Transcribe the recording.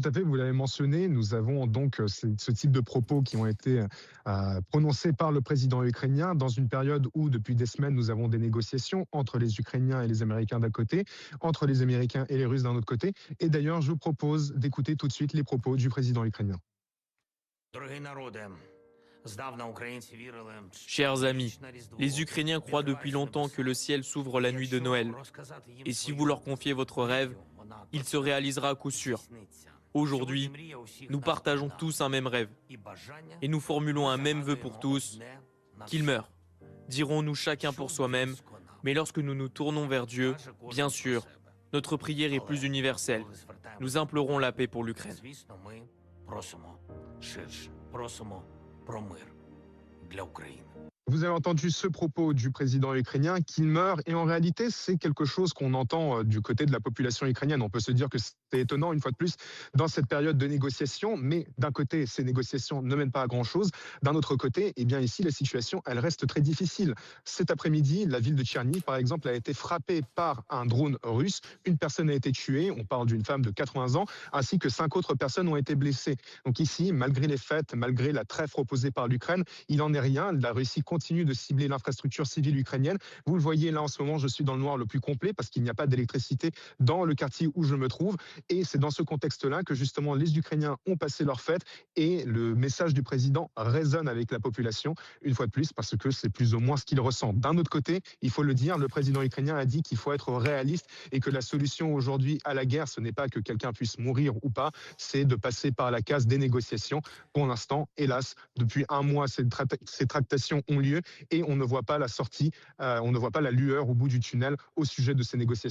Tout à fait, vous l'avez mentionné, nous avons donc ce type de propos qui ont été prononcés par le président ukrainien dans une période où, depuis des semaines, nous avons des négociations entre les Ukrainiens et les Américains d'un côté, entre les Américains et les Russes d'un autre côté. Et d'ailleurs, je vous propose d'écouter tout de suite les propos du président ukrainien. Chers amis, les Ukrainiens croient depuis longtemps que le ciel s'ouvre la nuit de Noël. Et si vous leur confiez votre rêve, il se réalisera à coup sûr. Aujourd'hui, nous partageons tous un même rêve. Et nous formulons un même vœu pour tous, qu'il meure. Dirons-nous chacun pour soi-même, mais lorsque nous nous tournons vers Dieu, bien sûr, notre prière est plus universelle. Nous implorons la paix pour l'Ukraine. Vous avez entendu ce propos du président ukrainien qu'il meurt, et en réalité, c'est quelque chose qu'on entend du côté de la population ukrainienne. On peut se dire que c'est étonnant, une fois de plus, dans cette période de négociation, mais d'un côté, ces négociations ne mènent pas à grand-chose. D'un autre côté, eh bien ici, la situation, elle reste très difficile. Cet après-midi, la ville de Tcherniv, par exemple, a été frappée par un drone russe. Une personne a été tuée, on parle d'une femme de 80 ans, ainsi que 5 autres personnes ont été blessées. Donc ici, malgré les fêtes, malgré la trêve proposée par l'Ukraine, il n'en est rien. La Russie continue de cibler l'infrastructure civile ukrainienne. Vous le voyez là en ce moment, je suis dans le noir le plus complet parce qu'il n'y a pas d'électricité dans le quartier où je me trouve. Et c'est dans ce contexte-là que justement les Ukrainiens ont passé leur fête et le message du président résonne avec la population, une fois de plus, parce que c'est plus ou moins ce qu'ils ressentent. D'un autre côté, il faut le dire, le président ukrainien a dit qu'il faut être réaliste et que la solution aujourd'hui à la guerre, ce n'est pas que quelqu'un puisse mourir ou pas, c'est de passer par la case des négociations. Pour l'instant, hélas, depuis un mois, ces tractations ont lieu et on ne voit pas la sortie, on ne voit pas la lueur au bout du tunnel au sujet de ces négociations.